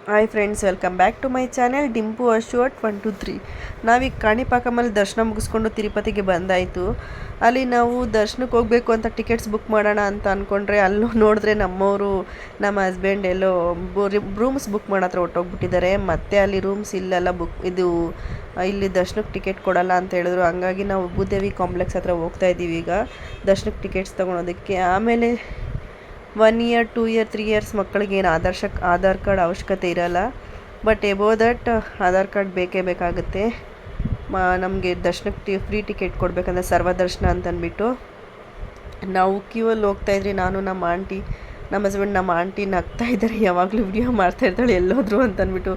Hi friends, welcome back to my channel Dimpu Ashwath 123. ನಾವೀಗ ಕಾಣಿಪಾಕಮಲ್ಲಿ ದರ್ಶನ ಮುಗಿಸ್ಕೊಂಡು ತಿರುಪತಿಗೆ ಬಂದಾಯಿತು. ಅಲ್ಲಿ ನಾವು ದರ್ಶನಕ್ಕೆ ಹೋಗಬೇಕು ಅಂತ ಟಿಕೆಟ್ಸ್ ಬುಕ್ ಮಾಡೋಣ ಅಂತ ಅಂದ್ಕೊಂಡ್ರೆ ಅಲ್ಲೂ ನೋಡಿದ್ರೆ ನಮ್ಮವರು ನಮ್ಮ ಹಸ್ಬೆಂಡ್ ಎಲ್ಲೋ ರೂಮ್ಸ್ ಬುಕ್ ಮಾಡೋ ಹತ್ರ ಹೊಟ್ಟೋಗ್ಬಿಟ್ಟಿದ್ದಾರೆ. ಮತ್ತೆ ಅಲ್ಲಿ ರೂಮ್ಸ್ ಇಲ್ಲೆಲ್ಲ ಇಲ್ಲಿ ದರ್ಶನಕ್ಕೆ ಟಿಕೆಟ್ ಕೊಡಲ್ಲ ಅಂತ ಹೇಳಿದ್ರು. ಹಂಗಾಗಿ ನಾವು ಭೂದೇವಿ ಕಾಂಪ್ಲೆಕ್ಸ್ ಹತ್ರ ಹೋಗ್ತಾ ಇದ್ದೀವಿ ಈಗ ದರ್ಶನಕ್ಕೆ ಟಿಕೆಟ್ಸ್ ತೊಗೊಳೋದಕ್ಕೆ. ಆಮೇಲೆ 1 ಇಯರ್ 2 ಇಯರ್ 3 ಇಯರ್ಸ್ ಮಕ್ಕಳಿಗೆ ಏನು ಆಧಾರ್ ಕಾರ್ಡ್ ಅವಶ್ಯಕತೆ ಇರಲ್ಲ. But above that Aadhaar card ಬೇಕೇ ಬೇಕಾಗುತ್ತೆ. ನಮಗೆ ದರ್ಶನಕ್ಕೆ ಫ್ರೀ ಟಿಕೆಟ್ ಕೊಡಬೇಕಂದ್ರೆ ಸರ್ವದರ್ಶನ ಅಂತಂದ್ಬಿಟ್ಟು ನಾವು ಕ್ಯೂವಲ್ಲಿ ಹೋಗ್ತಾಯಿದ್ರಿ. ನಾನು ನಮ್ಮ ಹಸ್ಬೆಂಡ್ ನಮ್ಮ ಆಂಟಿ ನಗ್ತಾ ಇದ್ದಾರೆ, ಯಾವಾಗಲೂ ವಿಡಿಯೋ ಮಾಡ್ತಾಯಿರ್ತಾಳೆ ಎಲ್ಲೋದ್ರು ಅಂತಂದ್ಬಿಟ್ಟು.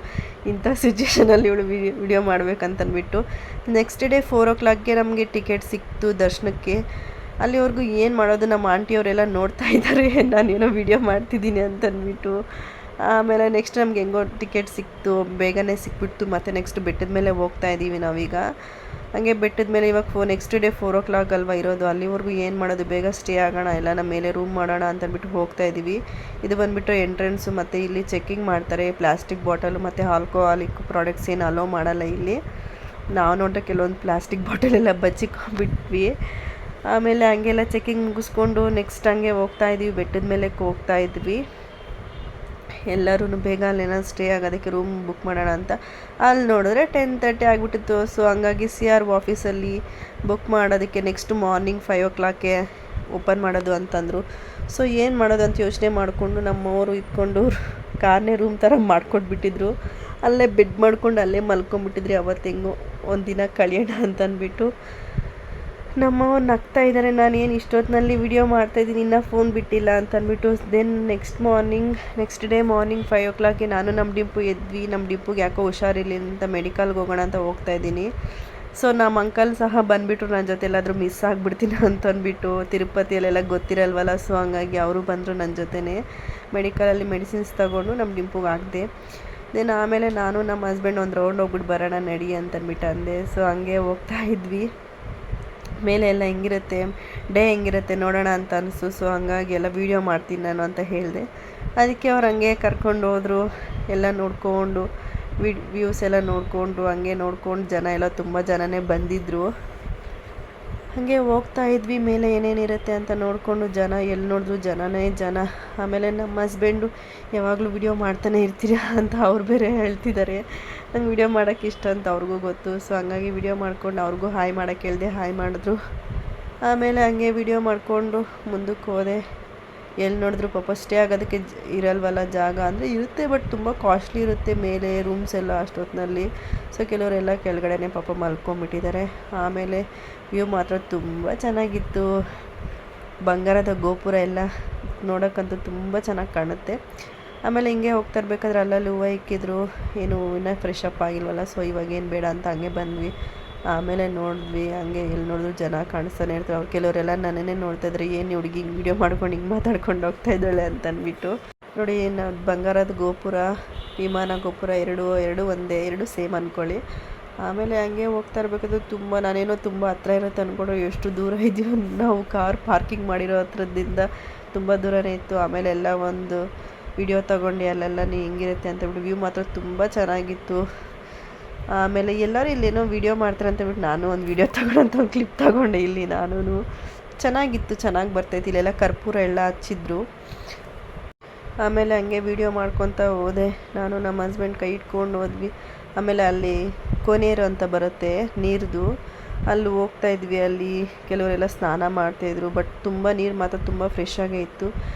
ಇಂಥ ಸಿಚುವೇಷನಲ್ಲಿ ಇವಳು ವಿಡಿಯೋ ಮಾಡ್ಬೇಕಂತಂದ್ಬಿಟ್ಟು ನೆಕ್ಸ್ಟ್ ಡೇ 4 o'clockಗೆ ನಮಗೆ ಟಿಕೆಟ್ ಸಿಕ್ತು ದರ್ಶನಕ್ಕೆ. ಅಲ್ಲಿವರೆಗೂ ಏನು ಮಾಡೋದು, ನಮ್ಮ ಆಂಟಿಯವರೆಲ್ಲ ನೋಡ್ತಾ ಇದ್ದಾರೆ ನಾನೇನೋ ವಿಡಿಯೋ ಮಾಡ್ತಿದ್ದೀನಿ ಅಂತಂದ್ಬಿಟ್ಟು. ಆಮೇಲೆ ನೆಕ್ಸ್ಟ್ ನಮ್ಗೆ ಹೆಂಗೋ ಟಿಕೆಟ್ ಸಿಕ್ತು, ಬೇಗನೆ ಸಿಕ್ಬಿಟ್ಟು ಮತ್ತೆ ನೆಕ್ಸ್ಟ್ ಬೆಟ್ಟದ ಮೇಲೆ ಹೋಗ್ತಾ ಇದ್ದೀವಿ ನಾವೀಗ. ಹಾಗೆ ಬೆಟ್ಟದ ಮೇಲೆ ಇವಾಗ ನೆಕ್ಸ್ಟ್ ಡೇ 4 o'clock ಅಲ್ವಾ ಇರೋದು. ಅಲ್ಲಿವರೆಗೂ ಏನು ಮಾಡೋದು, ಬೇಗ ಸ್ಟೇ ಆಗೋಣ, ಎಲ್ಲ ನಮ್ಮ ಮೇಲೆ ರೂಮ್ ಮಾಡೋಣ ಅಂತಂದ್ಬಿಟ್ಟು ಹೋಗ್ತಾ ಇದ್ದೀವಿ. ಇದು ಬಂದುಬಿಟ್ಟು ಎಂಟ್ರೆನ್ಸು. ಮತ್ತು ಇಲ್ಲಿ ಚೆಕ್ಕಿಂಗ್ ಮಾಡ್ತಾರೆ. ಪ್ಲಾಸ್ಟಿಕ್ ಬಾಟಲು ಮತ್ತು ಆಲ್ಕೋಹಾಲಿಕ್ ಪ್ರಾಡಕ್ಟ್ಸ್ ಏನು ಅಲೋ ಮಾಡಲ್ಲ ಇಲ್ಲಿ. ನಾವು ನೋಡಿದ್ರೆ ಕೆಲವೊಂದು ಪ್ಲಾಸ್ಟಿಕ್ ಬಾಟಲೆಲ್ಲ ಬಚ್ಚಿಕೊಂಡ್ಬಿಟ್ವಿ. ಆಮೇಲೆ ಹಂಗೆಲ್ಲ ಚೆಕಿಂಗ್ ಮುಗಿಸ್ಕೊಂಡು ನೆಕ್ಸ್ಟ್ ಹಂಗೆ ಹೋಗ್ತಾ ಇದ್ವಿ, ಬೆಟ್ಟದ ಮೇಲೆ ಹೋಗ್ತಾ ಇದ್ವಿ. ಎಲ್ಲರೂ ಬೇಗ ಅಲ್ಲೇನೋ ಸ್ಟೇ ಆಗೋದಕ್ಕೆ ರೂಮ್ ಬುಕ್ ಮಾಡೋಣ ಅಂತ. ಅಲ್ಲಿ ನೋಡಿದ್ರೆ 10:30 ಆಗಿಬಿಟ್ಟಿತ್ತು. ಸೊ ಹಂಗಾಗಿ CR ಆಫೀಸಲ್ಲಿ ಬುಕ್ ಮಾಡೋದಕ್ಕೆ ನೆಕ್ಸ್ಟ್ ಮಾರ್ನಿಂಗ್ 5 o'clockಗೆ ಓಪನ್ ಮಾಡೋದು ಅಂತಂದರು. ಸೊ ಏನು ಮಾಡೋದು ಅಂತ ಯೋಚನೆ ಮಾಡಿಕೊಂಡು ನಮ್ಮವರು ಇಟ್ಕೊಂಡು ಕಾರ್ನೇ ರೂಮ್ ಥರ ಮಾಡ್ಕೊಟ್ಬಿಟ್ಟಿದ್ರು. ಅಲ್ಲೇ ಬೆಡ್ ಮಾಡ್ಕೊಂಡು ಅಲ್ಲೇ ಮಲ್ಕೊಂಡ್ಬಿಟ್ಟಿದ್ರಿ. ಅವತ್ತು ಹೆಂಗೋ ಒಂದಿನ ಕಳಿಯೋಣ ಅಂತಂದ್ಬಿಟ್ಟು ನಮ್ಮವ್ರು ನಗ್ತಾ ಇದ್ದಾರೆ, ನಾನೇನು ಇಷ್ಟೊತ್ತಿನಲ್ಲಿ ವಿಡಿಯೋ ಮಾಡ್ತಾಯಿದ್ದೀನಿ, ಇನ್ನೂ ಫೋನ್ ಬಿಟ್ಟಿಲ್ಲ ಅಂತಂದ್ಬಿಟ್ಟು. ದೆನ್ ನೆಕ್ಸ್ಟ್ ಡೇ ಮಾರ್ನಿಂಗ್ 5 o'clockಗೆ ನಾನು ನಮ್ಮ ಡಿಂಪು ಎದ್ವಿ. ನಮ್ಮ ಡಿಂಪುಗೆ ಯಾಕೋ ಹುಷಾರಿಲ್ಲ ಅಂತ ಮೆಡಿಕಲ್ಗೆ ಹೋಗೋಣ ಅಂತ ಹೋಗ್ತಾಯಿದ್ದೀನಿ. ಸೊ ನಮ್ಮ ಅಂಕಲ್ ಸಹ ಬಂದುಬಿಟ್ರು ನನ್ನ ಜೊತೆ, ಎಲ್ಲಾದರೂ ಮಿಸ್ ಆಗಿಬಿಡ್ತೀನಿ ಅಂತಂದ್ಬಿಟ್ಟು. ತಿರುಪತಿಯಲ್ಲೆಲ್ಲ ಗೊತ್ತಿರಲ್ವಲ್ಲ, ಸೊ ಹಂಗಾಗಿ ಅವರು ಬಂದರು ನನ್ನ ಜೊತೆನೇ. ಮೆಡಿಕಲಲ್ಲಿ ಮೆಡಿಸಿನ್ಸ್ ತೊಗೊಂಡು ನಮ್ಮ ಡಿಂಪುಗೆ ಹಾಕಿದೆ. ದೆನ್ ಆಮೇಲೆ ನಾನು ನಮ್ಮ ಹಸ್ಬೆಂಡ್ ಒಂದು ರೌಂಡ್ ಹೋಗ್ಬಿಟ್ಟು ಬರೋಣ ನಡಿ ಅಂತಂದ್ಬಿಟ್ಟು ಅಂದೆ. ಸೊ ಹಂಗೆ ಹೋಗ್ತಾ ಇದ್ವಿ. ಮೇಲೆ ಎಲ್ಲ ಹೆಂಗಿರುತ್ತೆ, ಡೇ ಹೆಂಗಿರುತ್ತೆ ನೋಡೋಣ ಅಂತ ಅನಿಸ್ತು. ಸೊ ಹಂಗಾಗಿ ಎಲ್ಲ ವೀಡಿಯೋ ಮಾಡ್ತೀನಿ ನಾನು ಅಂತ ಹೇಳಿದೆ. ಅದಕ್ಕೆ ಅವ್ರು ಹಂಗೆ ಕರ್ಕೊಂಡು ಹೋದರು. ಎಲ್ಲ ನೋಡಿಕೊಂಡು ವ್ಯೂಸ್ ಎಲ್ಲ ನೋಡಿಕೊಂಡು ಹಂಗೆ ನೋಡ್ಕೊಂಡು ಜನ ಎಲ್ಲ ತುಂಬ ಜನನೇ ಬಂದಿದ್ದರು. ಹಾಗೆ ಹೋಗ್ತಾ ಇದ್ವಿ. ಮೇಲೆ ಏನೇನಿರುತ್ತೆ ಅಂತ ನೋಡಿಕೊಂಡು ಜನ ಎಲ್ಲಿ ನೋಡಿದ್ರು ಜನನೇ ಜನ. ಆಮೇಲೆ ನಮ್ಮ ಹಸ್ಬೆಂಡು ಯಾವಾಗಲೂ ವಿಡಿಯೋ ಮಾಡ್ತಾನೆ ಇರ್ತೀರಾ ಅಂತ ಅವ್ರು ಬೇರೆ ಹೇಳ್ತಿದ್ದಾರೆ. ನಂಗೆ ವಿಡಿಯೋ ಮಾಡೋಕ್ಕೆ ಇಷ್ಟ ಅಂತ ಅವ್ರಿಗೂ ಗೊತ್ತು. ಸೊ ಹಂಗಾಗಿ ವಿಡಿಯೋ ಮಾಡ್ಕೊಂಡು ಅವ್ರಿಗೂ ಹಾಯ್ ಮಾಡೋಕ್ಕೆ ಹೇಳಿದೆ, ಹಾಯ್ ಮಾಡಿದ್ರು. ಆಮೇಲೆ ಹಂಗೆ ವಿಡಿಯೋ ಮಾಡಿಕೊಂಡು ಮುಂದಕ್ಕೆ ಹೋದೆ. ಎಲ್ಲಿ ನೋಡಿದ್ರು ಪಾಪ ಸ್ಟೇ ಆಗೋದಕ್ಕೆ ಇರಲ್ವಲ್ಲ ಜಾಗ, ಅಂದರೆ ಇರುತ್ತೆ ಬಟ್ ತುಂಬ ಕಾಸ್ಟ್ಲಿ ಇರುತ್ತೆ ಮೇಲೆ ರೂಮ್ಸ್ ಎಲ್ಲ ಅಷ್ಟೊತ್ತಿನಲ್ಲಿ. ಸೊ ಕೆಲವರೆಲ್ಲ ಕೆಳಗಡೆನೇ ಪಾಪ ಮಲ್ಕೊಂಬಿಟ್ಟಿದ್ದಾರೆ. ಆಮೇಲೆ ವ್ಯೂ ಮಾತ್ರ ತುಂಬ ಚೆನ್ನಾಗಿತ್ತು. ಬಂಗಾರದ ಗೋಪುರ ಎಲ್ಲ ನೋಡೋಕ್ಕಂತೂ ತುಂಬ ಚೆನ್ನಾಗಿ ಕಾಣುತ್ತೆ. ಆಮೇಲೆ ಹಿಂಗೆ ಹೋಗ್ತಾ ಇರ್ಬೇಕಾದ್ರೆ ಅಲ್ಲಲ್ಲಿ ಹೂವು ಇಕ್ಕಿದ್ರು. ಏನು ಇನ್ನೂ ಫ್ರೆಶ್ ಅಪ್ ಆಗಿಲ್ವಲ್ಲ, ಸೊ ಇವಾಗೇನು ಬೇಡ ಅಂತ ಹಂಗೆ ಬಂದ್ವಿ. ಆಮೇಲೆ ನೋಡಿದ್ವಿ, ಹಂಗೆ ಎಲ್ಲಿ ನೋಡಿದ್ರು ಜನ ಕಾಣಿಸ್ತಾನೆ ಇರ್ತಾರೆ. ಅವ್ರು ಕೆಲವರೆಲ್ಲ ನನ್ನೇ ನೋಡ್ತಾಯಿದ್ರೆ, ಏನು ಹುಡುಗಿ ಹಿಂಗೆ ವೀಡಿಯೋ ಮಾಡ್ಕೊಂಡು ಹಿಂಗೆ ಮಾತಾಡ್ಕೊಂಡು ಹೋಗ್ತಾ ಇದ್ದಾಳೆ ಅಂತಂದ್ಬಿಟ್ಟು. ನೋಡಿ, ಬಂಗಾರದ ಗೋಪುರ, ವಿಮಾನ ಗೋಪುರ ಎರಡು ಒಂದೇ, ಎರಡು ಸೇಮ್ ಅಂದ್ಕೊಳ್ಳಿ. ಆಮೇಲೆ ಹಂಗೆ ಹೋಗ್ತಾ ಇರಬೇಕಾದ್ರೆ ನಾನೇನೋ ತುಂಬ ಹತ್ರ ಇರುತ್ತೆ ಅಂದ್ಕೊಂಡ್ರೆ ಎಷ್ಟು ದೂರ ಇದೆಯೋ. ನಾವು ಕಾರ್ ಪಾರ್ಕಿಂಗ್ ಮಾಡಿರೋ ಹತ್ರದಿಂದ ತುಂಬ ದೂರನೇ ಇತ್ತು. ಆಮೇಲೆ ಎಲ್ಲ ಒಂದು ವಿಡಿಯೋ ತೊಗೊಂಡು ಅಲ್ಲೆಲ್ಲ ಹೆಂಗಿರುತ್ತೆ ಅಂತೇಳ್ಬಿಟ್ಟು. ವ್ಯೂ ಮಾತ್ರ ತುಂಬ ಚೆನ್ನಾಗಿತ್ತು. ಆಮೇಲೆ ಎಲ್ಲರೂ ಇಲ್ಲೇನೋ ವೀಡಿಯೋ ಮಾಡ್ತಾರೆ ಅಂತೇಳ್ಬಿಟ್ಟು ನಾನು ಒಂದು ವೀಡಿಯೋ ತಗೊಳ್ಳೋಂಥ ಒಂದು ಕ್ಲಿಪ್ ತೊಗೊಂಡೆ ಇಲ್ಲಿ ನಾನು. ಚೆನ್ನಾಗಿತ್ತು, ಚೆನ್ನಾಗಿ ಬರ್ತೈತಿ. ಇಲ್ಲೆಲ್ಲ ಕರ್ಪೂರ ಎಲ್ಲ ಹಚ್ಚಿದ್ರು. ಆಮೇಲೆ ಹಂಗೆ ವೀಡಿಯೋ ಮಾಡ್ಕೊತ ಹೋದೆ. ನಾನು ನಮ್ಮ ಹಸ್ಬೆಂಡ್ ಕೈ ಇಟ್ಕೊಂಡು ಹೋದ್ವಿ. ಆಮೇಲೆ ಅಲ್ಲಿ ಕೋನೇರು ಅಂತ ಬರುತ್ತೆ ನೀರ್ದು, ಅಲ್ಲಿ ಹೋಗ್ತಾ ಇದ್ವಿ. ಅಲ್ಲಿ ಕೆಲವರೆಲ್ಲ ಸ್ನಾನ ಮಾಡ್ತಾಯಿದ್ರು. ಬಟ್ ತುಂಬ ನೀರು ಮಾತ್ರ ತುಂಬ ಫ್ರೆಶ್ ಆಗೇ ಇತ್ತು.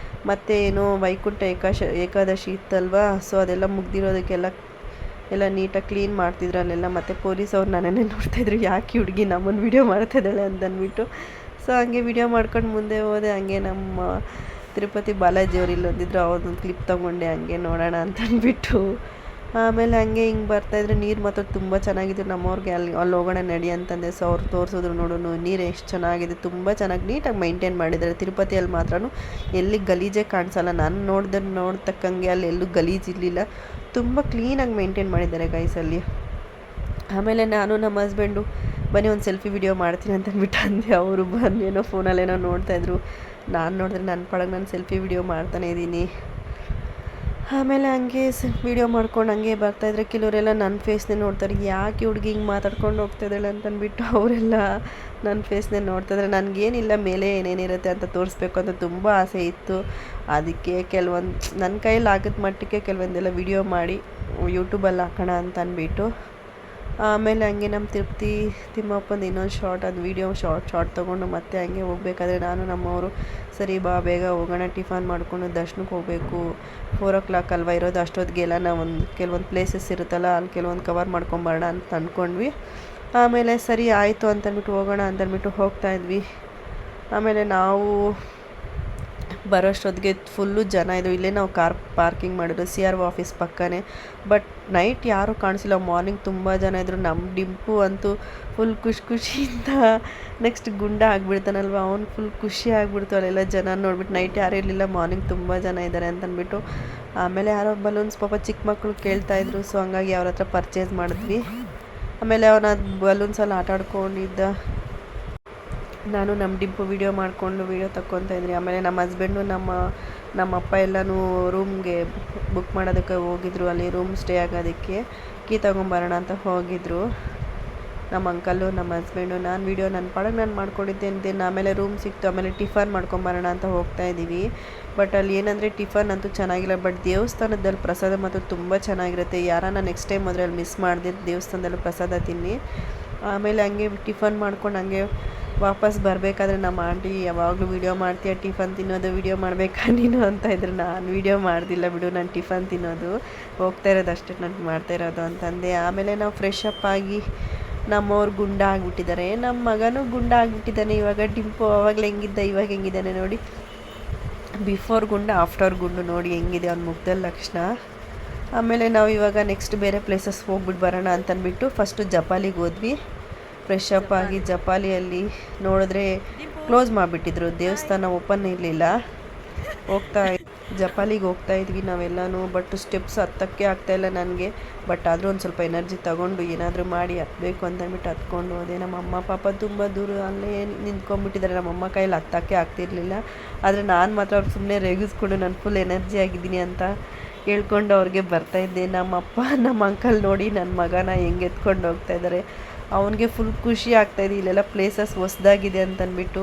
ಮತ್ತು ಏನೋ ವೈಕುಂಠ ಏಕಾದಶಿ ಇತ್ತಲ್ವಾ, ಸೊ ಅದೆಲ್ಲ ಮುಗ್ದಿರೋದಕ್ಕೆಲ್ಲ ನೀಟಾಗಿ ಕ್ಲೀನ್ ಮಾಡ್ತಿದ್ರು ಅಲ್ಲೆಲ್ಲ. ಮತ್ತು ಪೊಲೀಸ್ ಅವ್ರು ನನ್ನನ್ನೇ ನೋಡ್ತಾಯಿದ್ರು, ಯಾಕೆ ಹುಡುಗಿ ನಮ್ಮನ್ನು ವೀಡಿಯೋ ಮಾಡ್ತಾಯಿದ್ದಾಳೆ ಅಂತಂದ್ಬಿಟ್ಟು. ಸೊ ಹಂಗೆ ವೀಡಿಯೋ ಮಾಡ್ಕೊಂಡು ಮುಂದೆ ಹೋದೆ. ಹಂಗೆ ನಮ್ಮ ತಿರುಪತಿ ಬಾಲಾಜಿಯವ್ರು ಇಲ್ಲೊಂದಿದ್ರು, ಅವ್ರದ್ದೊಂದು ಕ್ಲಿಪ್ ತೊಗೊಂಡೆ ಹಂಗೆ ನೋಡೋಣ ಅಂತಂದ್ಬಿಟ್ಟು. ಆಮೇಲೆ ಹಂಗೆ ಹಿಂಗೆ ಬರ್ತಾಯಿದ್ರೆ ನೀರು ಮಾತ್ರ ತುಂಬ ಚೆನ್ನಾಗಿತ್ತು. ನಮ್ಮವ್ರಿಗೆ ಅಲ್ಲಿ ಹೋಗೋಣ ನಡಿ ಅಂತಂದೆ. ಸೊ ಅವ್ರು ತೋರಿಸಿದ್ರು, ನೋಡು ನೀರು ಎಷ್ಟು ಚೆನ್ನಾಗಿದೆ, ತುಂಬ ಚೆನ್ನಾಗಿ ನೀಟಾಗಿ ಮೈಂಟೈನ್ ಮಾಡಿದ್ದಾರೆ. ತಿರುಪತಿಯಲ್ಲಿ ಮಾತ್ರ ಎಲ್ಲಿ ಗಲೀಜೇ ಕಾಣಿಸಲ್ಲ. ನಾನು ನೋಡ್ತಕ್ಕಂಗೆ ಅಲ್ಲಿ ಎಲ್ಲೂ ಗಲೀಜಿರಲಿಲ್ಲ. ತುಂಬ ಕ್ಲೀನಾಗಿ ಮೈಂಟೈನ್ ಮಾಡಿದ್ದಾರೆ ಗೈಸಲ್ಲಿ. ಆಮೇಲೆ ನಾನು ನಮ್ಮ ಹಸ್ಬೆಂಡು ಬನ್ನಿ ಒಂದು ಸೆಲ್ಫಿ ವಿಡಿಯೋ ಮಾಡ್ತೀನಿ ಅಂತಂದ್ಬಿಟ್ಟು ಅಂದೆ. ಅವರು ಬಂದೇನೋ ಫೋನಲ್ಲೇನೋ ನೋಡ್ತಾಯಿದ್ರು. ನಾನು ನೋಡಿದ್ರೆ ನನ್ನ ಪಾಡಗೆ ನಾನು ಸೆಲ್ಫಿ ವಿಡಿಯೋ ಮಾಡ್ತಾನೇ ಇದ್ದೀನಿ. ಆಮೇಲೆ ಹಂಗೆ ವೀಡಿಯೋ ಮಾಡ್ಕೊಂಡು ಹಂಗೆ ಬರ್ತಾಯಿದ್ರೆ ಕೆಲವರೆಲ್ಲ ನನ್ನ ಫೇಸ್ನೇ ನೋಡ್ತಾರೆ, ಯಾಕೆ ಹುಡುಗಿ ಹಿಂಗೆ ಮಾತಾಡ್ಕೊಂಡು ಹೋಗ್ತಾಯಿದ್ದಾಳೆ ಅಂತಂದ್ಬಿಟ್ಟು ಅವರೆಲ್ಲ ನನ್ನ ಫೇಸ್ನೇ ನೋಡ್ತಾಯಿದ್ರೆ. ನನಗೇನಿಲ್ಲ, ಮೇಲೆ ಏನೇನಿರುತ್ತೆ ಅಂತ ತೋರಿಸ್ಬೇಕು ಅಂತ ತುಂಬ ಆಸೆ ಇತ್ತು. ಅದಕ್ಕೆ ಕೆಲವೊಂದು ನನ್ನ ಕೈಯಲ್ಲಿ ಆಗಿದ್ದ ಮಟ್ಟಕ್ಕೆ ಕೆಲವೊಂದೆಲ್ಲ ವೀಡಿಯೋ ಮಾಡಿ ಯೂಟ್ಯೂಬಲ್ಲಿ ಹಾಕೋಣ ಅಂತ ಅಂದ್ಬಿಟ್ಟು. ಆಮೇಲೆ ಹಂಗೆ ನಮ್ಮ ತಿಮ್ಮಪ್ಪಂದು ಇನ್ನೊಂದು ಶಾರ್ಟ್, ಅದು ವೀಡಿಯೋ ಶಾರ್ಟ್ ತೊಗೊಂಡು ಮತ್ತೆ ಹಂಗೆ ಹೋಗ್ಬೇಕಾದ್ರೆ ನಾನು ನಮ್ಮವರು ಸರಿ ಬಾ ಬೇಗ ಹೋಗೋಣ, ಟಿಫನ್ ಮಾಡಿಕೊಂಡು ದರ್ಶನಕ್ಕೆ ಹೋಗಬೇಕು, 4 o'clock ಅಲ್ವಾ ಇರೋದು, ಅಷ್ಟೊತ್ತಿಗೆಲ್ಲ ನಾವು ಕೆಲವೊಂದು ಪ್ಲೇಸಸ್ ಇರುತ್ತಲ್ಲ ಅಲ್ಲಿ ಕೆಲವೊಂದು ಕವರ್ ಮಾಡ್ಕೊಂಬರೋಣ ಅಂತ ಅಂದ್ಕೊಂಡ್ವಿ. ಆಮೇಲೆ ಸರಿ ಆಯಿತು ಅಂತಂದ್ಬಿಟ್ಟು ಹೋಗೋಣ ಅಂತಂದ್ಬಿಟ್ಟು ಹೋಗ್ತಾಯಿದ್ವಿ. ಆಮೇಲೆ ನಾವು ಬರೋಷ್ಟೊತ್ತಿಗೆ ಫುಲ್ಲು ಜನ ಇದ್ದರು. ಇಲ್ಲೇ ನಾವು ಕಾರ್ ಪಾರ್ಕಿಂಗ್ ಮಾಡಿದ್ರು CRO ಆಫೀಸ್ ಪಕ್ಕನೇ. ಬಟ್ ನೈಟ್ ಯಾರೂ ಕಾಣಿಸಿಲ್ಲ, ಮಾರ್ನಿಂಗ್ ತುಂಬ ಜನ ಇದ್ದರು. ನಮ್ಮ ಡಿಂಪು ಅಂತೂ ಫುಲ್ ಖುಷಿಯಿಂದ ನೆಕ್ಸ್ಟ್ ಗುಂಡ ಆಗಿಬಿಡ್ತಾನಲ್ವ, ಅವ್ನು ಫುಲ್ ಖುಷಿ ಆಗಿಬಿಡ್ತು ಅಲ್ಲೆಲ್ಲ ಜನ ನೋಡ್ಬಿಟ್ಟು. ನೈಟ್ ಯಾರೂ ಇರಲಿಲ್ಲ, ಮಾರ್ನಿಂಗ್ ತುಂಬ ಜನ ಇದ್ದಾರೆ ಅಂತಂದ್ಬಿಟ್ಟು. ಆಮೇಲೆ ಯಾರೋ ಬಲೂನ್ಸ್ ಪಾಪ ಚಿಕ್ಕ ಮಕ್ಕಳು ಕೇಳ್ತಾಯಿದ್ರು, ಸೊ ಹಂಗಾಗಿ ಅವ್ರ ಹತ್ರ ಪರ್ಚೇಸ್ ಮಾಡಿದ್ವಿ. ಆಮೇಲೆ ಅವನ ಬಲೂನ್ಸಲ್ಲಿ ಆಟ ಆಡ್ಕೊಂಡಿದ್ದ. ನಾನು ನಮ್ಮ ಡಿಂಪು ವೀಡಿಯೋ ಮಾಡಿಕೊಂಡು ವೀಡಿಯೋ ತಗೊತಾಯಿದ್ರಿ. ಆಮೇಲೆ ನಮ್ಮ ಹಸ್ಬೆಂಡು ನಮ್ಮ ಅಪ್ಪ ಎಲ್ಲನೂ ರೂಮ್ಗೆ ಬುಕ್ ಮಾಡೋದಕ್ಕೆ ಹೋಗಿದ್ರು, ಅಲ್ಲಿ ರೂಮ್ ಸ್ಟೇ ಆಗೋದಕ್ಕೆ ಕೀ ತೊಗೊಂಬರೋಣ ಅಂತ ಹೋಗಿದ್ರು ನಮ್ಮ ಅಂಕಲ್ಲು ನಮ್ಮ ಹಸ್ಬೆಂಡು. ನಾನು ವೀಡಿಯೋ ನನ್ನ ಪಾಡಕ್ಕೆ ನಾನು ಮಾಡ್ಕೊಂಡಿದ್ದೆ. ಆಮೇಲೆ ರೂಮ್ ಸಿಕ್ತು. ಆಮೇಲೆ ಟಿಫನ್ ಮಾಡ್ಕೊಂಬರೋಣ ಅಂತ ಹೋಗ್ತಾಯಿದ್ದೀವಿ. ಬಟ್ ಅಲ್ಲಿ ಏನಂದರೆ ಟಿಫನ್ ಅಂತೂ ಚೆನ್ನಾಗಿಲ್ಲ, ಬಟ್ ದೇವಸ್ಥಾನದಲ್ಲಿ ಪ್ರಸಾದ ಮಾತ್ರ ತುಂಬ ಚೆನ್ನಾಗಿರುತ್ತೆ. ಯಾರನ್ನ ನೆಕ್ಸ್ಟ್ ಟೈಮ್ ಹೋದರೆ ಅಲ್ಲಿ ಮಿಸ್ ಮಾಡಿದ್ರೆ ದೇವಸ್ಥಾನದಲ್ಲಿ ಪ್ರಸಾದ ತಿನ್ನಿ. ಆಮೇಲೆ ಹಂಗೆ ಟಿಫನ್ ಮಾಡ್ಕೊಂಡು ಹಂಗೆ ವಾಪಸ್ ಬರಬೇಕಾದ್ರೆ ನಮ್ಮ ಆಂಟಿ ಯಾವಾಗಲೂ ವೀಡಿಯೋ ಮಾಡ್ತೀಯ, ಟಿಫನ್ ತಿನ್ನೋದು ವೀಡಿಯೋ ಮಾಡಬೇಕಾ ನೀನು ಅಂತ ಇದ್ರು. ನಾನು ವೀಡಿಯೋ ಮಾಡ್ದಿಲ್ಲ ಬಿಡು, ನಾನು ಟಿಫನ್ ತಿನ್ನೋದು ಹೋಗ್ತಾ ಇರೋದು ಅಷ್ಟೇ ನಾನು ಮಾಡ್ತಾ ಇರೋದು ಅಂತಂದೆ. ಆಮೇಲೆ ನಾವು ಫ್ರೆಶ್ ಅಪ್ ಆಗಿ ನಮ್ಮವ್ರು ಗುಂಡ ಆಗಿಬಿಟ್ಟಿದ್ದಾರೆ, ನಮ್ಮ ಮಗನೂ ಗುಂಡ ಆಗಿಬಿಟ್ಟಿದ್ದಾನೆ. ಇವಾಗ ಡಿಂಪು ಅವಾಗಲೇ ಹೆಂಗಿದ್ದ ಇವಾಗ ಹೆಂಗಿದ್ದಾನೆ ನೋಡಿ, ಬಿಫೋರ್ ಗುಂಡು ಆಫ್ಟರ್ ಗುಂಡು ನೋಡಿ ಹೆಂಗಿದೆ ಅವ್ನ ಮುಖದಲ್ಲಿ ಲಕ್ಷಣ. ಆಮೇಲೆ ನಾವು ಇವಾಗ ನೆಕ್ಸ್ಟ್ ಬೇರೆ ಪ್ಲೇಸಸ್ ಹೋಗ್ಬಿಟ್ಟು ಬರೋಣ ಅಂತಂದ್ಬಿಟ್ಟು ಫಸ್ಟು ಜಪಾಲಿಗೆ ಹೋದ್ವಿ. ಫ್ರೆಶ್ ಅಪ್ ಆಗಿ ಜಪಾಲಿಯಲ್ಲಿ ನೋಡಿದ್ರೆ ಕ್ಲೋಸ್ ಮಾಡಿಬಿಟ್ಟಿದ್ರು, ದೇವಸ್ಥಾನ ಓಪನ್ ಇರಲಿಲ್ಲ. ಜಪಾಲಿಗೆ ಹೋಗ್ತಾ ಇದ್ವಿ ನಾವೆಲ್ಲನೂ. ಬಟ್ ಸ್ಟೆಪ್ಸ್ ಹತ್ತಕ್ಕೆ ಆಗ್ತಾಯಿಲ್ಲ ನನಗೆ. ಬಟ್ ಆದರೂ ಒಂದು ಸ್ವಲ್ಪ ಎನರ್ಜಿ ತೊಗೊಂಡು ಏನಾದರೂ ಮಾಡಿ ಹತ್ತಬೇಕು ಅಂತಂದ್ಬಿಟ್ಟು ಹತ್ಕೊಂಡು ಹೋದೆ. ನಮ್ಮ ಅಮ್ಮ ಪಾಪ ತುಂಬ ದೂರ ಅಲ್ಲೇ ನಿಂತ್ಕೊಂಡ್ಬಿಟ್ಟಿದ್ದಾರೆ, ನಮ್ಮಮ್ಮ ಕೈಯಲ್ಲಿ ಹತ್ತಕ್ಕೆ ಆಗ್ತಿರ್ಲಿಲ್ಲ. ಆದರೆ ನಾನು ಮಾತ್ರ ಅವ್ರಿಗೆ ಸುಮ್ಮನೆ ರೇಗಿಸ್ಕೊಂಡು ನಾನು ಫುಲ್ ಎನರ್ಜಿ ಆಗಿದ್ದೀನಿ ಅಂತ ಹೇಳ್ಕೊಂಡು ಅವ್ರಿಗೆ ಬರ್ತಾಯಿದ್ದೆ. ನಮ್ಮಪ್ಪ ನಮ್ಮ ಅಂಕಲ್ ನೋಡಿ ನನ್ನ ಮಗನ ಹೆಂಗೆ ಎತ್ಕೊಂಡು ಹೋಗ್ತಾಯಿದ್ದಾರೆ. ಅವನಿಗೆ ಫುಲ್ ಖುಷಿ ಆಗ್ತಾಯಿದೆ, ಇಲ್ಲೆಲ್ಲ ಪ್ಲೇಸಸ್ ಹೊಸ್ದಾಗಿದೆ ಅಂತಂದ್ಬಿಟ್ಟು.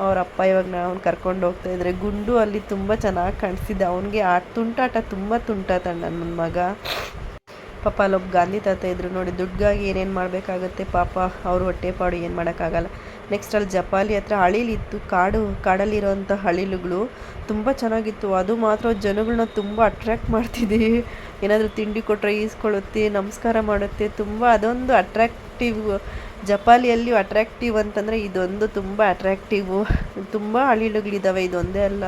ಅವರಪ್ಪ ಇವಾಗ ನಾವು ಕರ್ಕೊಂಡು ಹೋಗ್ತಾಯಿದ್ರೆ. ಗುಂಡು ಅಲ್ಲಿ ತುಂಬ ಚೆನ್ನಾಗಿ ಕಾಣಿಸ್ತಿದ್ದೆ, ಅವನಿಗೆ ತುಂಟಾಟ ತುಂಬ ತುಂಟಾಟ ನನ್ನ ಮಗ. ಪಾಪ ಅಲ್ಲೊಬ್ಬ ಗಾಂಧಿ ತಾತ ಇದ್ರು ನೋಡಿ, ದುಡ್ಡಿಗಾಗಿ ಏನೇನು ಮಾಡಬೇಕಾಗತ್ತೆ ಪಾಪ, ಅವ್ರ ಹೊಟ್ಟೆಪಾಡು ಏನು ಮಾಡೋಕ್ಕಾಗಲ್ಲ. ನೆಕ್ಸ್ಟ್ ಅಲ್ಲಿ ಜಪಾಲಿ ಹತ್ರ ಹಳಿಲಿತ್ತು, ಕಾಡಲ್ಲಿರೋಂಥ ಹಳಿಲುಗಳು ತುಂಬ ಚೆನ್ನಾಗಿತ್ತು. ಅದು ಮಾತ್ರ ಜನಗಳನ್ನ ತುಂಬ ಅಟ್ರ್ಯಾಕ್ಟ್ ಮಾಡ್ತಿದ್ದೀವಿ. ಏನಾದರೂ ತಿಂಡಿ ಕೊಟ್ಟರೆ ಈಸ್ಕೊಳ್ಳುತ್ತೆ, ನಮಸ್ಕಾರ ಮಾಡುತ್ತೆ, ತುಂಬ ಅದೊಂದು ಅಟ್ರ್ಯಾಕ್ಟಿವ್. ಜಪಾಲಿಯಲ್ಲಿ ಅಟ್ರ್ಯಾಕ್ಟಿವ್ ಅಂತಂದರೆ ಇದೊಂದು ತುಂಬ ಅಟ್ರ್ಯಾಕ್ಟಿವು. ತುಂಬ ಹಳಿಲುಗಳಿದ್ದಾವೆ, ಇದೊಂದೇ ಅಲ್ಲ,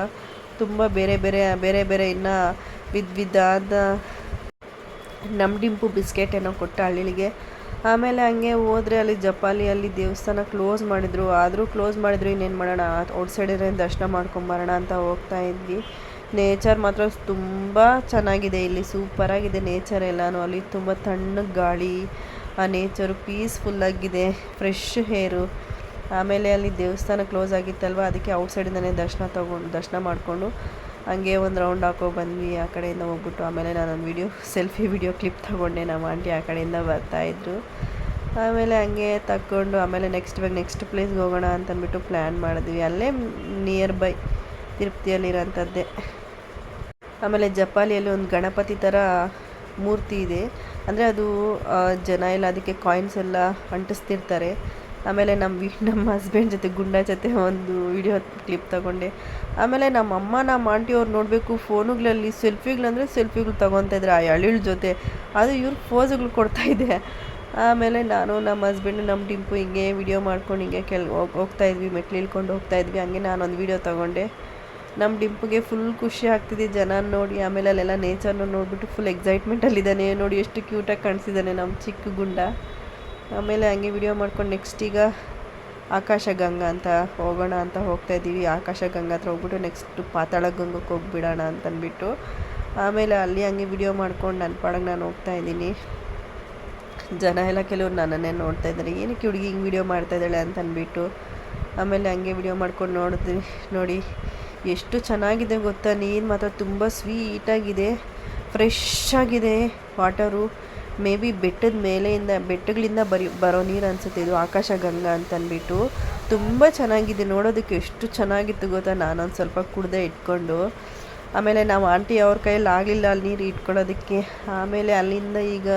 ತುಂಬ ಬೇರೆ ಬೇರೆ ಇನ್ನೂ ವಿಧವಾದ. ನಮ್ಮ ಡಿಂಪು ಬಿಸ್ಕೆಟ್ ಏನೋ ಕೊಟ್ಟ ಹಳ್ಳಿಗೆ. ಆಮೇಲೆ ಹಂಗೆ ಹೋದರೆ ಅಲ್ಲಿ ಜಪಾಲಿಯಲ್ಲಿ ದೇವಸ್ಥಾನ ಕ್ಲೋಸ್ ಮಾಡಿದ್ರು. ಆದರೂ ಕ್ಲೋಸ್ ಮಾಡಿದ್ರು, ಇನ್ನೇನು ಮಾಡೋಣ, ಔಟ್ಸೈಡರೇ ದರ್ಶನ ಮಾಡ್ಕೊಂಬರೋಣ ಅಂತ ಹೋಗ್ತಾ ಇದ್ವಿ. ನೇಚರ್ ಮಾತ್ರ ತುಂಬ ಚೆನ್ನಾಗಿದೆ, ಇಲ್ಲಿ ಸೂಪರಾಗಿದೆ ನೇಚರ್ ಎಲ್ಲನೂ. ಅಲ್ಲಿ ತುಂಬ ತಣ್ಣಗೆ ಗಾಳಿ, ಆ ನೇಚರು ಪೀಸ್ಫುಲ್ಲಾಗಿದೆ, ಫ್ರೆಶ್ ಏರು. ಆಮೇಲೆ ಅಲ್ಲಿ ದೇವಸ್ಥಾನ ಕ್ಲೋಸ್ ಆಗಿತ್ತಲ್ವ, ಅದಕ್ಕೆ ಔಟ್ಸೈಡಿಂದನೇ ದರ್ಶನ ಮಾಡಿಕೊಂಡು ಹಂಗೆ ಒಂದು ರೌಂಡ್ ಹಾಕೋ ಬಂದ್ವಿ. ಆ ಕಡೆಯಿಂದ ಹೋಗ್ಬಿಟ್ಟು ಆಮೇಲೆ ನಾನೊಂದು ಸೆಲ್ಫಿ ವಿಡಿಯೋ ಕ್ಲಿಪ್ ತೊಗೊಂಡೆ. ನಮ್ಮ ಆಂಟಿ ಆ ಕಡೆಯಿಂದ ಬರ್ತಾಯಿದ್ರು. ಆಮೇಲೆ ಹಂಗೆ ತಗೊಂಡು ಆಮೇಲೆ ನೆಕ್ಸ್ಟ್ ಪ್ಲೇಸ್ಗೆ ಹೋಗೋಣ ಅಂತಂದ್ಬಿಟ್ಟು ಪ್ಲ್ಯಾನ್ ಮಾಡಿದ್ವಿ, ಅಲ್ಲೇ ನಿಯರ್ ಬೈ ತಿರುಪತಿಯಲ್ಲಿರೋಂಥದ್ದೇ. ಆಮೇಲೆ ಜಪಾಲಿಯಲ್ಲಿ ಒಂದು ಗಣಪತಿ ಥರ ಮೂರ್ತಿ ಇದೆ, ಅಂದರೆ ಅದು ಜನ ಎಲ್ಲ ಅದಕ್ಕೆ ಕಾಯಿನ್ಸ್ ಎಲ್ಲ ಅಂಟಿಸ್ತಿರ್ತಾರೆ. ಆಮೇಲೆ ನಮ್ಮ ಹಸ್ಬೆಂಡ್ ಜೊತೆ ಗುಂಡ ಜೊತೆ ಒಂದು ವಿಡಿಯೋ ಕ್ಲಿಪ್ ತೊಗೊಂಡೆ. ಆಮೇಲೆ ನಮ್ಮ ಆಂಟಿಯವ್ರು ನೋಡಬೇಕು, ಫೋನುಗಳಲ್ಲಿ ಸೆಲ್ಫಿಗಳು ತೊಗೊತಾಯಿದ್ರು ಆ ಹಳ್ಳಿಳ ಜೊತೆ. ಅದು ಇವ್ರು ಫೋಸುಗಳು ಕೊಡ್ತಾಯಿದ್ದೆ. ಆಮೇಲೆ ನಾನು ನಮ್ಮ ಹಸ್ಬೆಂಡು ನಮ್ಮ ಡಿಂಪು ಹಿಂಗೆ ವಿಡಿಯೋ ಮಾಡ್ಕೊಂಡು ಹಿಂಗೆ ಹೋಗ್ತಾಯಿದ್ವಿ, ಮೆಟ್ಲು ಇಳ್ಕೊಂಡು ಹೋಗ್ತಾಯಿದ್ವಿ. ಹಂಗೆ ನಾನೊಂದು ವಿಡಿಯೋ ತೊಗೊಂಡೆ. ನಮ್ಮ ಡಿಂಪುಗೆ ಫುಲ್ ಖುಷಿ ಆಗ್ತಿದೆ ಜನ ನೋಡಿ. ಆಮೇಲೆ ಅಲ್ಲೆಲ್ಲ ನೇಚರ್ನ ನೋಡಿಬಿಟ್ಟು ಫುಲ್ ಎಕ್ಸೈಟ್ಮೆಂಟಲ್ಲಿದ್ದಾನೆ. ನೋಡಿ ಎಷ್ಟು ಕ್ಯೂಟಾಗಿ ಕಾಣಿಸಿದ್ದಾನೆ ನಮ್ಮ ಚಿಕ್ಕ ಗುಂಡ. ಆಮೇಲೆ ಹಂಗೆ ವಿಡಿಯೋ ಮಾಡ್ಕೊಂಡು ನೆಕ್ಸ್ಟ್ ಈಗ ಆಕಾಶಗಂಗಾ ಅಂತ ಹೋಗೋಣ ಅಂತ ಹೋಗ್ತಾಯಿದ್ದೀವಿ. ಆಕಾಶಗಂಗಾ ಹತ್ರ ಹೋಗ್ಬಿಟ್ಟು ನೆಕ್ಸ್ಟ್ ಪಾತಾಳ ಗಂಗಕ್ಕೆ ಹೋಗ್ಬಿಡೋಣ ಅಂತಂದ್ಬಿಟ್ಟು. ಆಮೇಲೆ ಅಲ್ಲಿ ಹಂಗೆ ವಿಡಿಯೋ ಮಾಡ್ಕೊಂಡು ನನ್ನ ಪಾಡಗೆ ನಾನು ಹೋಗ್ತಾಯಿದ್ದೀನಿ. ಜನ ಎಲ್ಲ ಕೆಲವ್ರು ನನ್ನನ್ನೇ ನೋಡ್ತಾಯಿದ್ದಾರೆ, ಏನಕ್ಕೆ ಹುಡುಗಿ ಹಿಂಗೆ ವಿಡಿಯೋ ಮಾಡ್ತಾಯಿದ್ದಾಳೆ ಅಂತಂದ್ಬಿಟ್ಟು. ಆಮೇಲೆ ಹಂಗೆ ವಿಡಿಯೋ ಮಾಡ್ಕೊಂಡು ನೋಡಿ ಎಷ್ಟು ಚೆನ್ನಾಗಿದೆ ಗೊತ್ತಾ, ನೀರು ಮಾತ್ರ ತುಂಬ ಸ್ವೀಟಾಗಿದೆ. ಫ್ರೆಶ್ ಆಗಿದೆ ವಾಟರು. ಮೇ ಬಿ ಬೆಟ್ಟಗಳಿಂದ ಬರೋ ನೀರು ಅನಿಸುತ್ತೆ. ಇದು ಆಕಾಶ ಗಂಗಾ ಅಂತ ಅಂದ್ಬಿಟ್ಟು ತುಂಬ ಚೆನ್ನಾಗಿದೆ. ನೋಡೋದಕ್ಕೆ ಎಷ್ಟು ಚೆನ್ನಾಗಿತ್ತು ಗೊತ್ತಾ. ನಾನೊಂದು ಸ್ವಲ್ಪ ಕುಡ್ದೆ ಇಟ್ಕೊಂಡು, ಆಮೇಲೆ ನಾವು ಆಂಟಿ ಅವ್ರ ಕೈಯಲ್ಲಿ ಆಗಲಿಲ್ಲ ಅಲ್ಲಿ ನೀರು ಇಟ್ಕೊಳ್ಳೋದಕ್ಕೆ. ಆಮೇಲೆ ಅಲ್ಲಿಂದ ಈಗ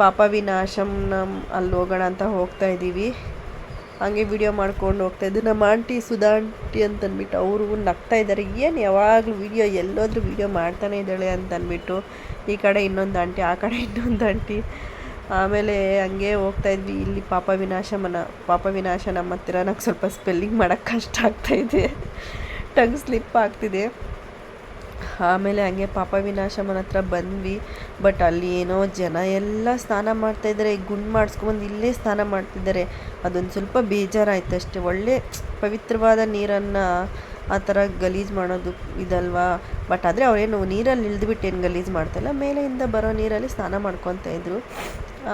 ಪಾಪ ವಿನಾಶಂನ ಅಲ್ಲಿ ಹೋಗೋಣ ಅಂತ ಹೋಗ್ತಾ ಇದ್ದೀವಿ. ಹಂಗೆ ವಿಡಿಯೋ ಮಾಡ್ಕೊಂಡು ಹೋಗ್ತಾಯಿದ್ದು. ನಮ್ಮ ಆಂಟಿ ಸುಧಾ ಆಂಟಿ ಅಂತಂದ್ಬಿಟ್ಟು ಅವರು ನಗ್ತಾ ಇದ್ದಾರೆ. ಏನು ಯಾವಾಗಲೂ ವಿಡಿಯೋ ಎಲ್ಲೋದ್ರೂ ವಿಡಿಯೋ ಮಾಡ್ತಾನೆ ಇದ್ದಾಳೆ ಅಂತ ಅಂದ್ಬಿಟ್ಟು. ಈ ಕಡೆ ಇನ್ನೊಂದು ಆಂಟಿ, ಆ ಕಡೆ ಇನ್ನೊಂದು ಆಂಟಿ. ಆಮೇಲೆ ಹಂಗೆ ಹೋಗ್ತಾಯಿದ್ವಿ. ಇಲ್ಲಿ ಪಾಪ ವಿನಾಶ ನಮ್ಮ ಹತ್ತಿರ. ನಂಗೆ ಸ್ವಲ್ಪ ಸ್ಪೆಲ್ಲಿಂಗ್ ಮಾಡೋಕ್ಕೆ ಕಷ್ಟ ಆಗ್ತಾಯಿದೆ, ಟಂಗ್ ಸ್ಲಿಪ್ ಆಗ್ತಿದೆ. ಆಮೇಲೆ ಹಂಗೆ ಪಾಪ ವಿನಾಶಮ್ಮನ ಹತ್ರ ಬಂದ್ವಿ. ಬಟ್ ಅಲ್ಲಿ ಏನೋ ಜನ ಎಲ್ಲ ಸ್ನಾನ ಮಾಡ್ತಾಯಿದ್ದಾರೆ. ಗುಂಡು ಮಾಡಿಸ್ಕೊಂಬಂದು ಇಲ್ಲೇ ಸ್ನಾನ ಮಾಡ್ತಿದ್ದಾರೆ. ಅದೊಂದು ಸ್ವಲ್ಪ ಬೇಜಾರಾಯ್ತು ಅಷ್ಟೇ. ಒಳ್ಳೆ ಪವಿತ್ರವಾದ ನೀರನ್ನು ಆ ಥರ ಗಲೀಜು ಮಾಡೋದು ಇದಲ್ವಾ. ಬಟ್ ಆದರೆ ಅವರೇನು ನೀರಲ್ಲಿ ಇಳಿದ್ಬಿಟ್ಟು ಏನು ಗಲೀಜು ಮಾಡ್ತಾಯಿಲ್ಲ, ಮೇಲೆಯಿಂದ ಬರೋ ನೀರಲ್ಲಿ ಸ್ನಾನ ಮಾಡ್ಕೊತಾ ಇದ್ರು.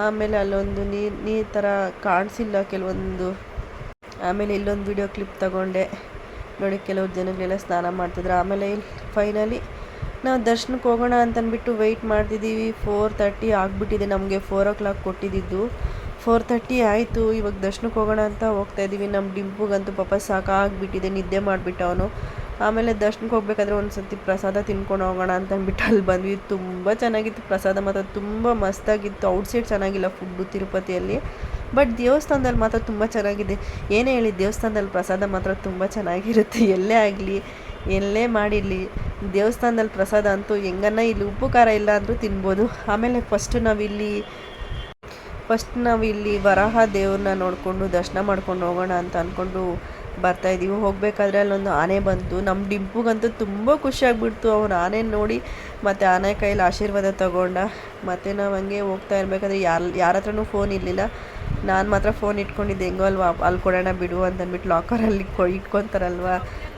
ಆಮೇಲೆ ಅಲ್ಲೊಂದು ನೀರು ಥರ ಕಾಣಿಸಿಲ್ಲ ಕೆಲವೊಂದು. ಆಮೇಲೆ ಇಲ್ಲೊಂದು ವಿಡಿಯೋ ಕ್ಲಿಪ್ ತಗೊಂಡೆ ನೋಡಿ. ಕೆಲವು ಜನಗಳೆಲ್ಲ ಸ್ನಾನ ಮಾಡ್ತಿದ್ರು. ಆಮೇಲೆ ಇಲ್ಲಿ ಫೈನಲಿ ನಾವು ದರ್ಶನಕ್ಕೆ ಹೋಗೋಣ ಅಂತಂದ್ಬಿಟ್ಟು ವೆಯ್ಟ್ ಮಾಡ್ತಿದ್ದೀವಿ. 4:30 ಆಗಿಬಿಟ್ಟಿದೆ. ನಮಗೆ 4 o'clock ಕೊಟ್ಟಿದ್ದು. 4:30 ಆಯಿತು. ಇವಾಗ ದರ್ಶನಕ್ಕೆ ಹೋಗೋಣ ಅಂತ ಹೋಗ್ತಾಯಿದ್ದೀವಿ. ನಮ್ಮ ಡಿಂಪುಗಂತೂ ಪಾಪ ಸಾಕಾಗಿಬಿಟ್ಟಿದೆ, ನಿದ್ದೆ ಮಾಡಿಬಿಟ್ಟು ಅವನು. ಆಮೇಲೆ ದರ್ಶನಕ್ಕೆ ಹೋಗ್ಬೇಕಾದ್ರೆ ಒಂದು ಸರ್ತಿ ಪ್ರಸಾದ ತಿನ್ಕೊಂಡು ಹೋಗೋಣ ಅಂತಂದ್ಬಿಟ್ಟು ಅಲ್ಲಿ ಬಂದ್ವಿ. ತುಂಬ ಚೆನ್ನಾಗಿತ್ತು ಪ್ರಸಾದ, ಮಾತ್ರ ತುಂಬ ಮಸ್ತಾಗಿತ್ತು. ಔಟ್ಸೈಡ್ ಚೆನ್ನಾಗಿಲ್ಲ ಫುಡ್ಡು ತಿರುಪತಿಯಲ್ಲಿ, ಬಟ್ ದೇವಸ್ಥಾನದಲ್ಲಿ ಮಾತ್ರ ತುಂಬ ಚೆನ್ನಾಗಿದೆ. ಏನೇ ಹೇಳಿ ದೇವಸ್ಥಾನದಲ್ಲಿ ಪ್ರಸಾದ ಮಾತ್ರ ತುಂಬ ಚೆನ್ನಾಗಿರುತ್ತೆ. ಎಲ್ಲೇ ಆಗಲಿ ಎಲ್ಲೇ ಮಾಡಿರಲಿ ದೇವಸ್ಥಾನದಲ್ಲಿ ಪ್ರಸಾದ ಅಂತೂ ಹೆಂಗನ್ನ ಇಲ್ಲಿ ಉಪ್ಪು ಖಾರ ಇಲ್ಲ ಅಂದರೂ ತಿನ್ಬೋದು. ಆಮೇಲೆ ಫಸ್ಟ್ ನಾವಿಲ್ಲಿ ವರಾಹ ದೇವ್ರನ್ನ ನೋಡಿಕೊಂಡು ದರ್ಶನ ಮಾಡ್ಕೊಂಡು ಹೋಗೋಣ ಅಂತ ಅಂದ್ಕೊಂಡು ಬರ್ತಾಯಿದ್ದೀವಿ. ಹೋಗಬೇಕಾದ್ರೆ ಅಲ್ಲೊಂದು ಆನೆ ಬಂತು. ನಮ್ಮ ಡಿಂಪುಗಂತೂ ತುಂಬ ಖುಷಿಯಾಗ್ಬಿಡ್ತು. ಅವನು ಆನೆ ನೋಡಿ ಮತ್ತು ಆನೆ ಕೈಯಲ್ಲಿ ಆಶೀರ್ವಾದ ತಗೊಂಡ. ಮತ್ತು ನಾವು ಹಂಗೆ ಹೋಗ್ತಾ ಇರಬೇಕಾದ್ರೆ ಯಾರ ಹತ್ರನೂ ಫೋನ್ ಇರಲಿಲ್ಲ. ನಾನು ಮಾತ್ರ ಫೋನ್ ಇಟ್ಕೊಂಡಿದ್ದೆ. ಹೆಂಗೋ ಅಲ್ವಾ ಅಲ್ಲಿ ಕೊಡೋಣ ಬಿಡು ಅಂತಂದ್ಬಿಟ್ಟು ಲಾಕರಲ್ಲಿ ಇಟ್ಕೊತಾರಲ್ವ.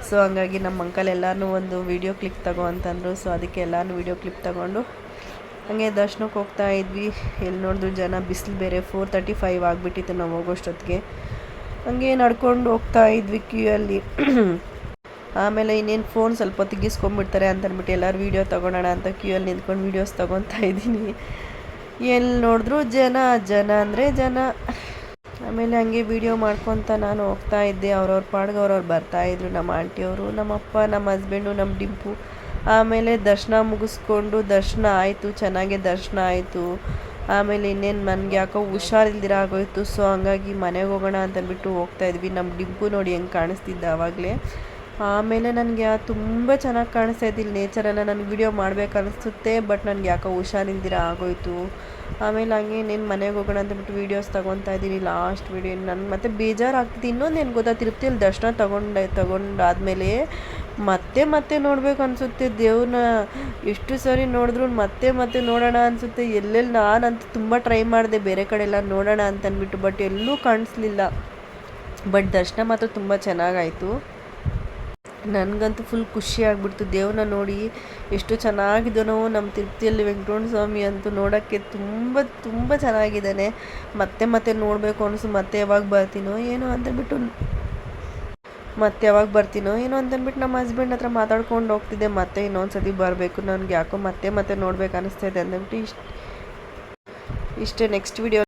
ಸೊ ಹಂಗಾಗಿ ನಮ್ಮ ಅಂಕಲ್ ಎಲ್ಲರೂ ಒಂದು ವೀಡಿಯೋ ಕ್ಲಿಪ್ ತಗೋ ಅಂತಂದರು. ಸೊ ಅದಕ್ಕೆ ಎಲ್ಲರೂ ವೀಡಿಯೋ ಕ್ಲಿಪ್ ತಗೊಂಡು ಹಂಗೆ ದರ್ಶನಕ್ಕೆ ಹೋಗ್ತಾ ಇದ್ವಿ. ಎಲ್ಲಿ ನೋಡಿದ್ರು ಜನ, ಬಿಸಿಲು ಬೇರೆ 4:35 ಆಗಿಬಿಟ್ಟಿತ್ತು ನಾವು ಹೋಗೋಷ್ಟೊತ್ತಿಗೆ. ಹಂಗೆ ನಡ್ಕೊಂಡು ಹೋಗ್ತಾ ಇದ್ವಿ ಕ್ಯೂಯಲ್ಲಿ. ಆಮೇಲೆ ಇನ್ನೇನು ಫೋನ್ ಸ್ವಲ್ಪ ತೆಗಿಸ್ಕೊಂಡ್ಬಿಡ್ತಾರೆ ಅಂತಂದ್ಬಿಟ್ಟು ಎಲ್ಲರೂ ವೀಡಿಯೋ ತೊಗೊಳೋಣ ಅಂತ ಕ್ಯೂಯಲ್ಲಿ ನಿಂತ್ಕೊಂಡು ವೀಡಿಯೋಸ್ ತೊಗೊತಾ ಇದ್ದೀನಿ. ಎಲ್ಲಿ ನೋಡಿದ್ರು ಜನ ಅಂದರೆ ಜನ. ಆಮೇಲೆ ಹಂಗೆ ವೀಡಿಯೋ ಮಾಡ್ಕೊತ ನಾನು ಹೋಗ್ತಾ ಇದ್ದೆ. ಅವ್ರವ್ರ ಪಾಡ್ಗೆ ಅವ್ರವ್ರು ಬರ್ತಾಯಿದ್ರು. ನಮ್ಮ ಆಂಟಿಯವರು, ನಮ್ಮಪ್ಪ, ನಮ್ಮ ಹಸ್ಬೆಂಡು, ನಮ್ಮ ಡಿಂಪು. ಆಮೇಲೆ ದರ್ಶನ ಮುಗಿಸ್ಕೊಂಡು ದರ್ಶನ ಆಯಿತು, ಚೆನ್ನಾಗೇ ದರ್ಶನ ಆಯಿತು. ಆಮೇಲೆ ಇನ್ನೇನು ನನಗೆ ಯಾಕೋ ಹುಷಾರಿಲ್ದಿರ ಆಗೋಯಿತು. ಸೊ ಹಂಗಾಗಿ ಮನೆಗೆ ಹೋಗೋಣ ಅಂತಂದ್ಬಿಟ್ಟು ಹೋಗ್ತಾಯಿದ್ವಿ. ನಮ್ಮ ಡಿಂಪು ನೋಡಿ ಹೆಂಗೆ ಕಾಣಿಸ್ತಿದ್ದ ಆವಾಗಲೇ. ಆಮೇಲೆ ನನಗೆ ತುಂಬ ಚೆನ್ನಾಗಿ ಕಾಣಿಸ್ತಾ ಇದ್ದಿಲ್ಲ ನೇಚರೆಲ್ಲ. ನನಗೆ ವಿಡಿಯೋ ಮಾಡ್ಬೇಕು ಅನಿಸುತ್ತೆ, ಬಟ್ ನನಗೆ ಯಾಕೋ ಹುಷಾರಿಲ್ದಿರ ಆಗೋಯಿತು. ಆಮೇಲೆ ಹಂಗೆ ಇನ್ನೇನು ಮನೆಗೆ ಹೋಗೋಣ ಅಂತಬಿಟ್ಟು ವೀಡಿಯೋಸ್ ತೊಗೊತಾ ಇದ್ದೀನಿ. ಲಾಸ್ಟ್ ವೀಡಿಯೋ ನನಗೆ ಮತ್ತೆ ಬೇಜಾರಾಗ್ತಿದೆ. ಇನ್ನೊಂದು ಏನು ಗೊತ್ತಾ, ತಿರುಪತಿಯಲ್ಲಿ ದರ್ಶನ ತಗೊಂಡಾದ್ಮೇಲೆ ಮತ್ತೆ ನೋಡ್ಬೇಕು ಅನಿಸುತ್ತೆ ದೇವ್ರನ್ನ. ಎಷ್ಟು ಸರಿ ನೋಡಿದ್ರು ಮತ್ತೆ ನೋಡೋಣ ಅನಿಸುತ್ತೆ. ಎಲ್ಲೆಲ್ಲಿ ನಾನಂತೂ ತುಂಬ ಟ್ರೈ ಮಾಡಿದೆ ಬೇರೆ ಕಡೆ ಎಲ್ಲ ನೋಡೋಣ ಅಂತಂದ್ಬಿಟ್ಟು, ಬಟ್ ಎಲ್ಲೂ ಕಾಣಿಸ್ಲಿಲ್ಲ. ಬಟ್ ದರ್ಶನ ಮಾತ್ರ ತುಂಬ ಚೆನ್ನಾಗಾಯಿತು. ನನಗಂತೂ ಫುಲ್ ಖುಷಿ ಆಗಿಬಿಡ್ತು ದೇವ್ರನ್ನ ನೋಡಿ. ಎಷ್ಟು ಚೆನ್ನಾಗಿದ್ದಾನೋ ನಮ್ಮ ತಿರುಪತಿಯಲ್ಲಿ ವೆಂಕಟರಮಣ ಸ್ವಾಮಿ ಅಂತೂ ನೋಡೋಕ್ಕೆ ತುಂಬ ಚೆನ್ನಾಗಿದ್ದಾನೆ. ಮತ್ತೆ ನೋಡಬೇಕು ಅನಿಸು. ಮತ್ತೆ ಯಾವಾಗ ಬರ್ತೀನೋ ಏನೋ ಅಂತಂದ್ಬಿಟ್ಟು ನಮ್ಮ ಹಸ್ಬೆಂಡ್ ಹತ್ರ ಮಾತಾಡ್ಕೊಂಡು ಹೋಗ್ತಿದ್ದೆ. ಮತ್ತೆ ಇನ್ನೊಂದು ಸತಿ ಬರಬೇಕು, ನನಗೆ ಯಾಕೋ ಮತ್ತೆ ನೋಡ್ಬೇಕು ಅನಿಸ್ತೈತೆ ಅಂದ್ಬಿಟ್ಟು ಇಷ್ಟೇ. Next video